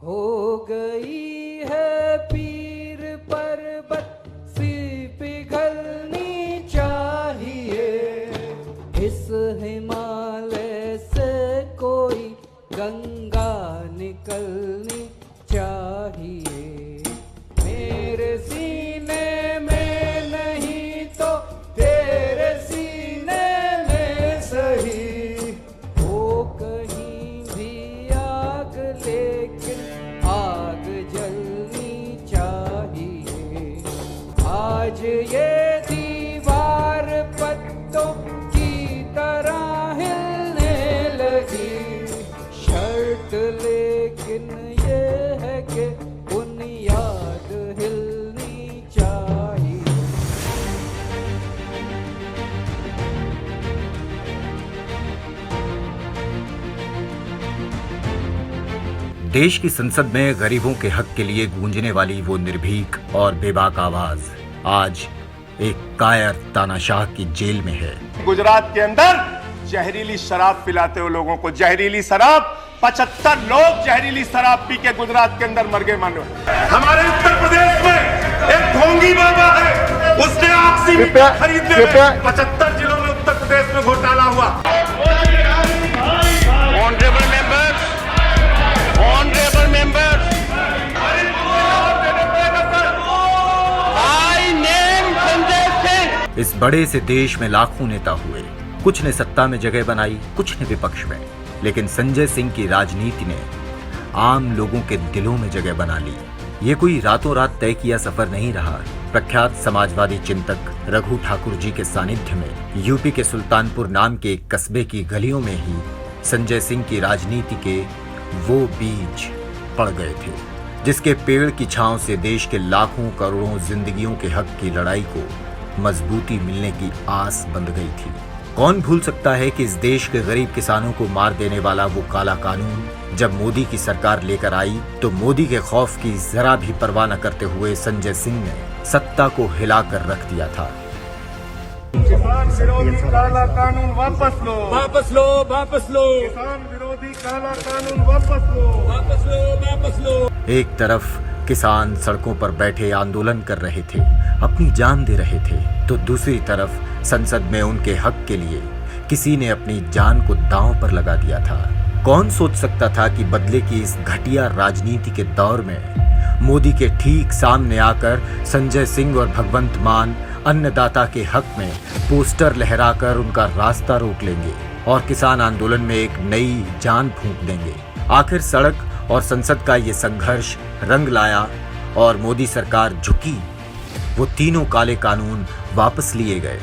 हो गई है पीर पर्वत सी पिघलनी चाहिए, इस हिमालय से कोई गंगा निकलनी चाहिए। मेरे सीने में नहीं तो तेरे सीने में सही, हो कहीं भी आग लेकिन आग जलनी चाहिए। आज ये दीवार पत्तों की तरह हिलने लगी, शर्त लेकिन ये है कि बुनियाद हिलनी चाहिए। देश की संसद में गरीबों के हक के लिए गूंजने वाली वो निर्भीक और बेबाक आवाज आज एक कायर तानाशाह की जेल में है। गुजरात के अंदर जहरीली शराब पिलाते हो लोगों को, जहरीली शराब 75 लोग जहरीली शराब पी के गुजरात के अंदर मर गए। मानो हमारे उत्तर प्रदेश में एक ढोंगी बाबा है, उसने ऑक्सीमीटर खरीदने में 75 जिलों में उत्तर प्रदेश में घोटाला हुआ। Honourable members, honourable members, I name Sanjay Singh. इस बड़े से देश में लाखों नेता हुए, कुछ ने सत्ता में जगह बनाई, कुछ ने विपक्ष में, लेकिन संजय सिंह की राजनीति ने आम लोगों के दिलों में जगह बना ली। ये कोई रातों रात तय किया सफर नहीं रहा। प्रख्यात समाजवादी चिंतक रघु ठाकुर जी के सानिध्य में यूपी के सुल्तानपुर नाम के एक कस्बे की गलियों में ही संजय सिंह की राजनीति के वो बीज पड़ गए थे, जिसके पेड़ की छांव से देश के लाखों करोड़ों जिंदगियों के हक की लड़ाई को मजबूती मिलने की आस बंध गई थी। कौन भूल सकता है कि इस देश के गरीब किसानों को मार देने वाला वो काला कानून जब मोदी की सरकार लेकर आई तो मोदी के खौफ की जरा भी परवाह न करते हुए संजय सिंह ने सत्ता को हिलाकर रख दिया था। किसान विरोधी काला कानून वापस लो, वापस लो, वापस लो, किसान विरोधी काला कानून वापस लो, वापस लो, वापस लो। एक तरफ किसान सड़कों पर बैठे आंदोलन कर रहे थे, अपनी जान दे रहे थे, तो दूसरी तरफ संसद में उनके हक के लिए किसी ने अपनी जान को दांव पर लगा दिया था। कौन सोच सकता था कि बदले की इस घटिया राजनीति के दौर में मोदी के ठीक सामने आकर संजय सिंह और भगवंत मान अन्नदाता के हक में पोस्टर लहराकर उनका रास्ता रोक लेंगे और किसान आंदोलन में एक नई जान फूंक देंगे। आखिर सड़क और संसद का ये संघर्ष रंग लाया और मोदी सरकार झुकी। वो तीनों काले कानून वापस लिए गए।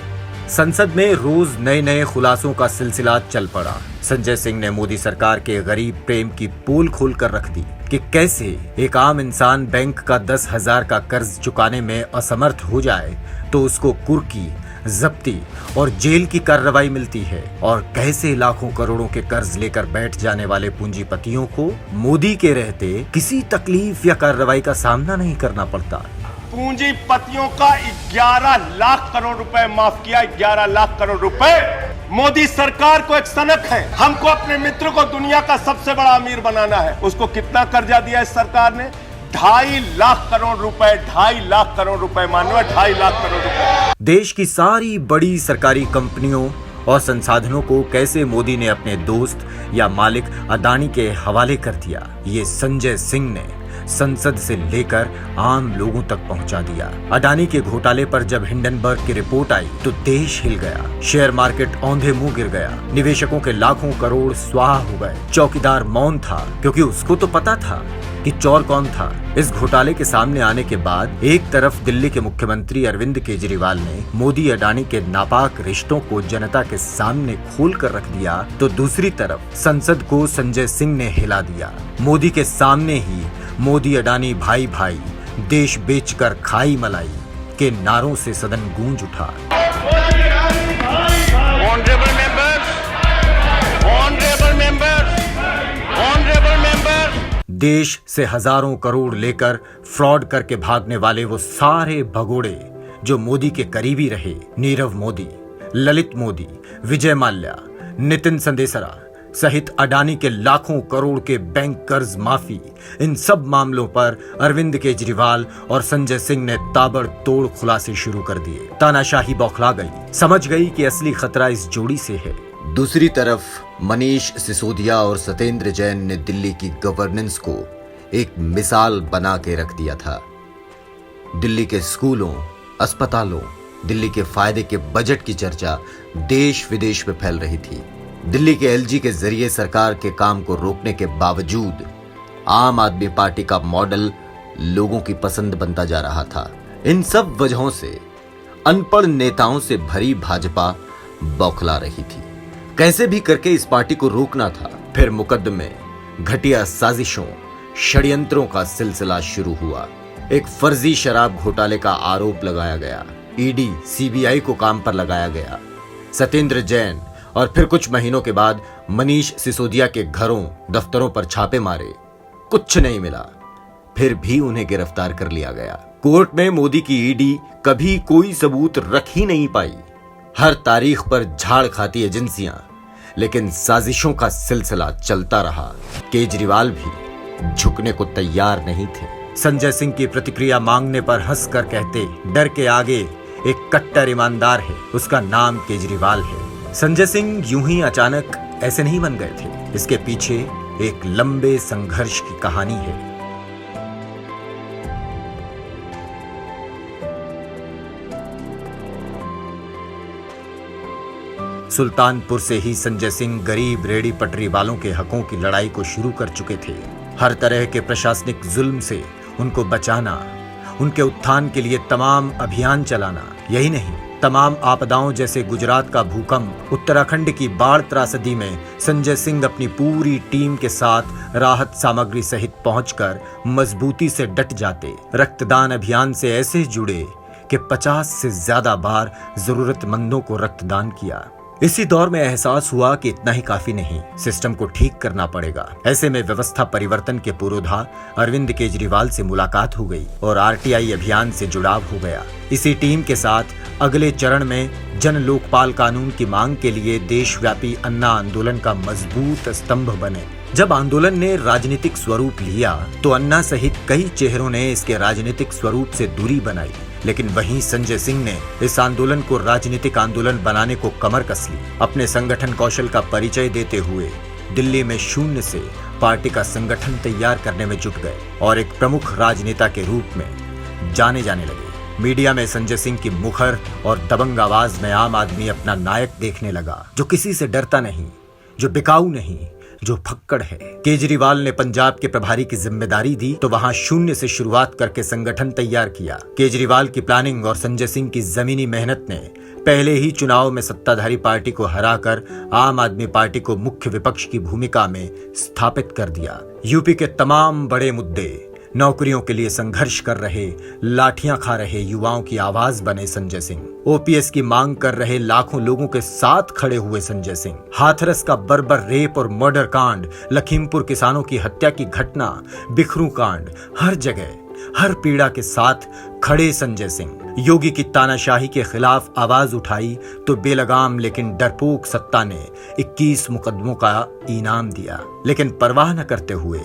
संसद में रोज नए नए खुलासों का सिलसिला चल पड़ा। संजय सिंह ने मोदी सरकार के गरीब प्रेम की पोल खोलकर रख दी कि कैसे एक आम इंसान बैंक का 10,000 का कर्ज चुकाने में असमर्थ हो जाए तो उसको कुर्की, जब्ती और जेल की कार्रवाई मिलती है, और कैसे लाखों करोड़ों के कर्ज लेकर बैठ जाने वाले पूंजीपतियों को मोदी के रहते किसी तकलीफ या कार्रवाई का सामना नहीं करना पड़ता। पूंजीपतियों का 11 लाख करोड़ रुपए माफ किया। 11 लाख करोड़ रुपए मोदी सरकार को एक सनक है, हमको अपने मित्र को दुनिया का सबसे बड़ा अमीर बनाना है। उसको कितना कर्जा दिया इस सरकार ने? 2.5 लाख करोड़ रुपए, 2.5 लाख करोड़ रुपए, मानो 2.5 लाख करोड़ रुपए। देश की सारी बड़ी सरकारी कंपनियों और संसाधनों को कैसे मोदी ने अपने दोस्त या मालिक अडानी के हवाले कर दिया, ये संजय सिंह ने संसद से लेकर आम लोगों तक पहुंचा दिया। अडानी के घोटाले पर जब हिंडनबर्ग की रिपोर्ट आई तो देश हिल गया, शेयर मार्केट औंधे मुंह गिर गया, निवेशकों के लाखों करोड़ स्वाहा हो गए। चौकीदार मौन था क्योंकि उसको तो पता था कि चोर कौन था। इस घोटाले के सामने आने के बाद एक तरफ दिल्ली के मुख्यमंत्री अरविंद केजरीवाल ने मोदी अडानी के नापाक रिश्तों को जनता के सामने खोल कर रख दिया, तो दूसरी तरफ संसद को संजय सिंह ने हिला दिया। मोदी के सामने ही मोदी अडानी भाई भाई, देश बेचकर खाई मलाई के नारों से सदन गूंज उठा। Honourable members, honourable members, honourable members. देश से हजारों करोड़ लेकर फ्रॉड करके भागने वाले वो सारे भगोड़े जो मोदी के करीबी रहे, नीरव मोदी, ललित मोदी, विजय माल्या, नितिन संदेसरा, सहित अडानी के लाखों करोड़ के बैंक कर्ज माफी, इन सब मामलों पर अरविंद केजरीवाल और संजय सिंह ने ताबड़तोड़ खुलासे शुरू कर दिए। तानाशाही बौखला गई, समझ गई कि असली खतरा इस जोड़ी से है। दूसरी तरफ मनीष सिसोदिया और सत्येंद्र जैन ने दिल्ली की गवर्नेंस को एक मिसाल बना के रख दिया था। दिल्ली के स्कूलों, अस्पतालों, दिल्ली के फायदे के बजट की चर्चा देश विदेश में फैल रही थी। दिल्ली के एलजी के जरिए सरकार के काम को रोकने के बावजूद आम आदमी पार्टी का मॉडल लोगों की पसंद बनता जा रहा था। इन सब वजहों से अनपढ़ नेताओं से भरी भाजपा बौखला रही थी। कैसे भी करके इस पार्टी को रोकना था। फिर मुकदमे, घटिया साजिशों, षड्यंत्रों का सिलसिला शुरू हुआ। एक फर्जी शराब घोटाले का आरोप लगाया गया। ईडी, सीबीआई को काम पर लगाया गया। सत्येंद्र जैन और फिर कुछ महीनों के बाद मनीष सिसोदिया के घरों, दफ्तरों पर छापे मारे, कुछ नहीं मिला। फिर भी उन्हें गिरफ्तार कर लिया गया। कोर्ट में मोदी की ईडी कभी कोई सबूत रख ही नहीं पाई। हर तारीख पर झाड़ खाती एजेंसियां, लेकिन साजिशों का सिलसिला चलता रहा। केजरीवाल भी झुकने को तैयार नहीं थे। संजय सिंह की प्रतिक्रिया मांगने पर हंसकर कहते, डर के आगे एक कट्टर ईमानदार है, उसका नाम केजरीवाल है। संजय सिंह यूं ही अचानक ऐसे नहीं बन गए थे। इसके पीछे एक लंबे संघर्ष की कहानी है। सुल्तानपुर से ही संजय सिंह गरीब रेहड़ी पटरी वालों के हकों की लड़ाई को शुरू कर चुके थे। हर तरह के प्रशासनिक जुल्म से उनको बचाना, उनके उत्थान के लिए तमाम अभियान चलाना, यही नहीं तमाम आपदाओं जैसे गुजरात का भूकंप, उत्तराखंड की बाढ़ त्रासदी में संजय सिंह अपनी पूरी टीम के साथ राहत सामग्री सहित पहुंचकर मजबूती से डट जाते। रक्तदान अभियान से ऐसे जुड़े कि 50 से ज्यादा बार जरूरतमंदों को रक्तदान किया। इसी दौर में एहसास हुआ कि इतना ही काफी नहीं, सिस्टम को ठीक करना पड़ेगा। ऐसे में व्यवस्था परिवर्तन के पुरोधा अरविंद केजरीवाल से मुलाकात हो गई और आरटीआई अभियान से जुड़ाव हो गया। इसी टीम के साथ अगले चरण में जन लोकपाल कानून की मांग के लिए देशव्यापी अन्ना आंदोलन का मजबूत स्तंभ बने। जब आंदोलन ने राजनीतिक स्वरूप लिया तो अन्ना सहित कई चेहरों ने इसके राजनीतिक स्वरूप से दूरी बनाई, लेकिन वहीं संजय सिंह ने इस आंदोलन को राजनीतिक आंदोलन बनाने को कमर कस ली। अपने संगठन कौशल का परिचय देते हुए दिल्ली में शून्य से पार्टी का संगठन तैयार करने में जुट गए और एक प्रमुख राजनेता के रूप में जाने जाने लगे। मीडिया में संजय सिंह की मुखर और दबंग आवाज में आम आदमी अपना नायक देखने लगा, जो किसी से डरता नहीं, जो बिकाऊ नहीं, जो फक्कड़ है। केजरीवाल ने पंजाब के प्रभारी की जिम्मेदारी दी तो वहां शून्य से शुरुआत करके संगठन तैयार किया। केजरीवाल की प्लानिंग और संजय सिंह की जमीनी मेहनत ने पहले ही चुनाव में सत्ताधारी पार्टी को हराकर आम आदमी पार्टी को मुख्य विपक्ष की भूमिका में स्थापित कर दिया। यूपी के तमाम बड़े मुद्दे, नौकरियों के लिए संघर्ष कर रहे, लाठियां खा रहे युवाओं की आवाज बने संजय सिंह। ओपीएस की मांग कर रहे लाखों लोगों के साथ खड़े हुए संजय सिंह। हाथरस का बर्बर रेप और मर्डर कांड, लखीमपुर किसानों की हत्या की घटना, बिखरू कांड, हर जगह हर पीड़ा के साथ खड़े संजय सिंह। योगी की तानाशाही के खिलाफ आवाज उठाई तो बेलगाम लेकिन डरपोक सत्ता ने 21 मुकदमों का इनाम दिया, लेकिन परवाह न करते हुए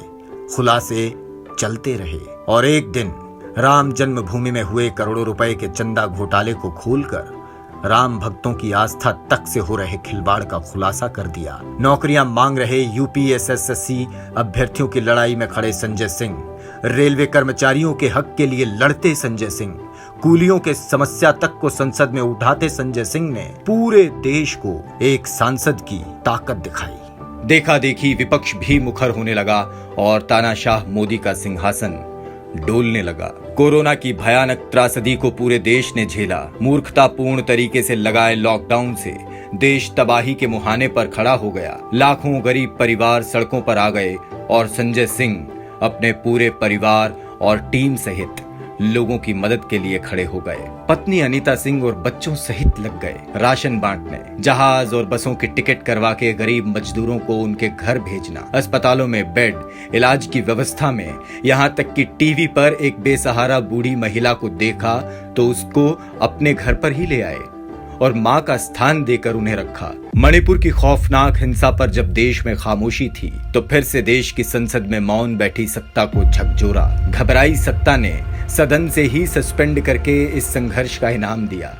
खुलासे चलते रहे। और एक दिन राम जन्मभूमि में हुए करोड़ों रुपए के चंदा घोटाले को खोलकर राम भक्तों की आस्था तक से हो रहे खिलवाड़ का खुलासा कर दिया। नौकरियां मांग रहे यूपीएसएससी अभ्यर्थियों की लड़ाई में खड़े संजय सिंह, रेलवे कर्मचारियों के हक के लिए लड़ते संजय सिंह, कूलियों के समस्या तक को संसद में उठाते संजय सिंह ने पूरे देश को एक सांसद की ताकत दिखाई। देखा देखी विपक्ष भी मुखर होने लगा और तानाशाह मोदी का सिंहासन डोलने लगा। कोरोना की भयानक त्रासदी को पूरे देश ने झेला। मूर्खतापूर्ण तरीके से लगाए लॉकडाउन से देश तबाही के मुहाने पर खड़ा हो गया। लाखों गरीब परिवार सड़कों पर आ गए और संजय सिंह अपने पूरे परिवार और टीम सहित लोगों की मदद के लिए खड़े हो गए। पत्नी अनीता सिंह और बच्चों सहित लग गए राशन बांटने, जहाज और बसों की टिकट करवा के गरीब मजदूरों को उनके घर भेजना, अस्पतालों में बेड, इलाज की व्यवस्था में, यहाँ तक कि टीवी पर एक बेसहारा बूढ़ी महिला को देखा तो उसको अपने घर पर ही ले आए और मां का स्थान देकर उन्हें रखा। मणिपुर की खौफनाक हिंसा पर जब देश में खामोशी थी तो फिर से देश की संसद में मौन बैठी सत्ता को झकझोरा। घबराई सत्ता ने सदन से ही सस्पेंड करके इस संघर्ष का इनाम दिया।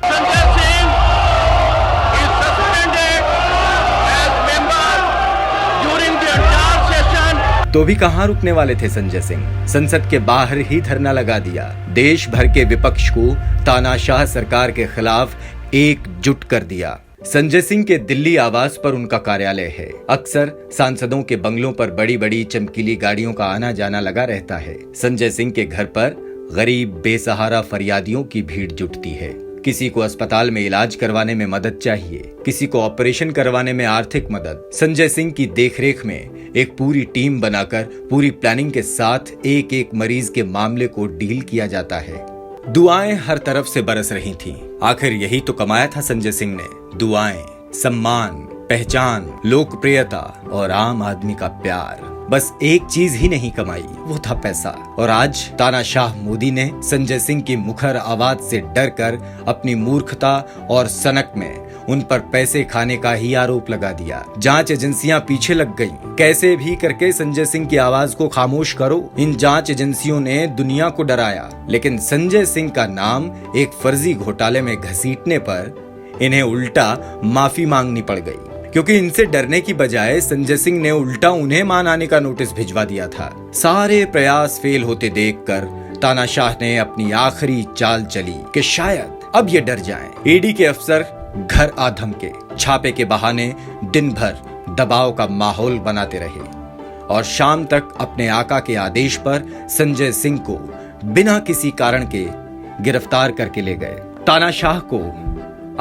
तो भी कहां रुकने वाले थे संजय सिंह। संसद के बाहर ही धरना लगा दिया। देश भर के विपक्ष को तानाशाह सरकार के खिलाफ एकजुट कर दिया। संजय सिंह के दिल्ली आवास पर उनका कार्यालय है। अक्सर सांसदों के बंगलों पर बड़ी बड़ी चमकीली गाड़ियों का आना जाना लगा रहता है। संजय सिंह के घर पर गरीब बेसहारा फरियादियों की भीड़ जुटती है। किसी को अस्पताल में इलाज करवाने में मदद चाहिए, किसी को ऑपरेशन करवाने में आर्थिक मदद। संजय सिंह की देखरेख में एक पूरी टीम बनाकर पूरी प्लानिंग के साथ एक एक मरीज के मामले को डील किया जाता है। दुआएं हर तरफ से बरस रही थीं। आखिर यही तो कमाया था संजय सिंह ने। दुआएं, सम्मान, पहचान, लोकप्रियता और आम आदमी का प्यार। बस एक चीज ही नहीं कमाई, वो था पैसा। और आज तानाशाह मोदी ने संजय सिंह की मुखर आवाज से डरकर अपनी मूर्खता और सनक में उन पर पैसे खाने का ही आरोप लगा दिया। जांच एजेंसियां पीछे लग गईं। कैसे भी करके संजय सिंह की आवाज को खामोश करो। इन जांच एजेंसियों ने दुनिया को डराया, लेकिन संजय सिंह का नाम एक फर्जी घोटाले में घसीटने पर इन्हें उल्टा माफी मांगनी पड़ गई, क्योंकि इनसे डरने की बजाय संजय सिंह ने उल्टा उन्हें मान आने का नोटिस भिजवा दिया था। सारे प्रयास फेल होते देखकर तानाशाह ने अपनी आखिरी चाल चली कि शायद अब ये डर जाएं। ईडी के अफसर घर आ धमके, छापे के बहाने दिन भर दबाव का माहौल बनाते रहे और शाम तक अपने आका के आदेश पर संजय सिंह को बिना किसी कारण के गिरफ्तार करके ले गए। तानाशाह को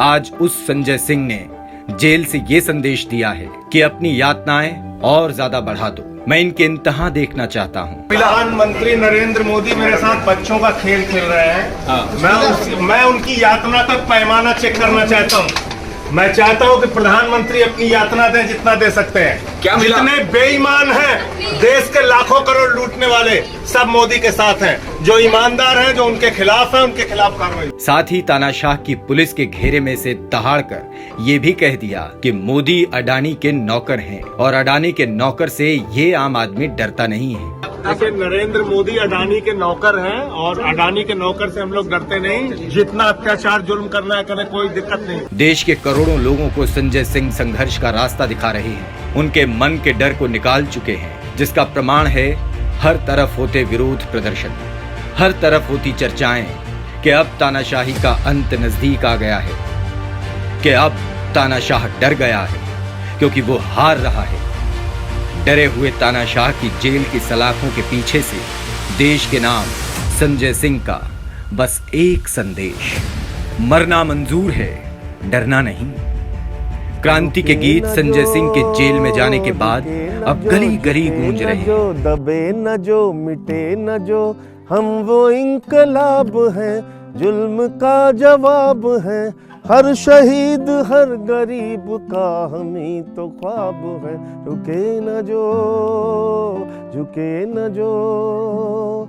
आज उस संजय सिंह ने जेल से ये संदेश दिया है कि अपनी यातनाएं और ज्यादा बढ़ा दो। मैं इनके इंतहा देखना चाहता हूँ। प्रधानमंत्री नरेंद्र मोदी मेरे साथ बच्चों का खेल खेल रहे हैं। मैं उनकी यातना का पैमाना चेक करना चाहता हूँ। मैं चाहता हूँ कि प्रधानमंत्री अपनी यातना दें जितना दे सकते हैं। क्या मिला? जितने बेईमान हैं, देश के लाखों करोड़ लूटने वाले, सब मोदी के साथ हैं। जो ईमानदार हैं, जो उनके खिलाफ हैं, उनके खिलाफ कार्रवाई। साथ ही तानाशाह की पुलिस के घेरे में से दहाड़कर ये भी कह दिया कि मोदी अडानी के नौकर हैं और अडानी के नौकर से ये आम आदमी डरता नहीं है। देखिए, नरेंद्र मोदी अडानी के नौकर हैं और अडानी के नौकर से हम लोग डरते नहीं। जितना अत्याचार जुल्म करना है करें, कोई दिक्कत नहीं। देश के करोड़ों लोगों को संजय सिंह संघर्ष का रास्ता दिखा रहे हैं। उनके मन के डर को निकाल चुके हैं, जिसका प्रमाण है हर तरफ होते विरोध प्रदर्शन, हर तरफ होती चर्चाएं कि अब तानाशाही का अंत नजदीक आ गया है, कि अब तानाशाह डर गया है क्योंकि वो हार रहा है। डरे हुए तानाशाह की जेल की सलाखों के पीछे से देश के नाम संजय सिंह का बस एक संदेश, मरना मंजूर है, डरना नहीं। क्रांति के गीत संजय सिंह के जेल में जाने के बाद अब गली गली गूंज रहे हैं। जो दबे न जो मिटे न जो, हम वो इंकलाब हैं, जुल्म का जवाब है। हर शहीद हर गरीब का हम ही तो ख्वाब है। रुके न जो झुके न जो,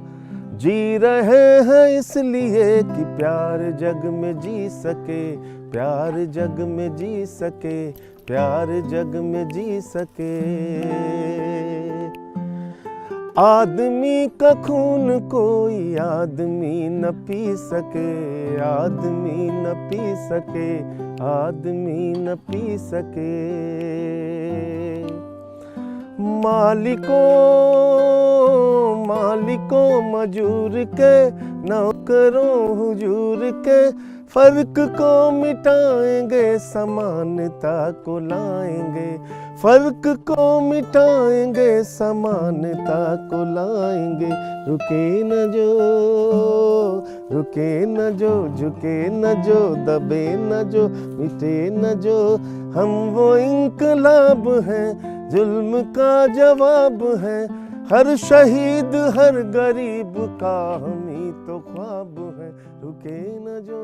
जी रहे हैं इसलिए कि प्यार जग में जी सके, प्यार जग में जी सके, प्यार जग में जी सके। आदमी का खून कोई आदमी न पी सके, आदमी न पी सके, आदमी न पी सके। मालिकों मजूर के, नौकरों हुजूर के, फर्क को मिटाएंगे, समानता को लाएंगे। फर्क को मिटाएंगे, समानता को लाएंगे। रुके न जो रुके न जो, झुके न जो, दबे न जो, मिटे न जो, हम वो इंकलाब हैं, जुल्म का जवाब है। हर शहीद हर गरीब का हम ही तो ख्वाब है। रुके न जो।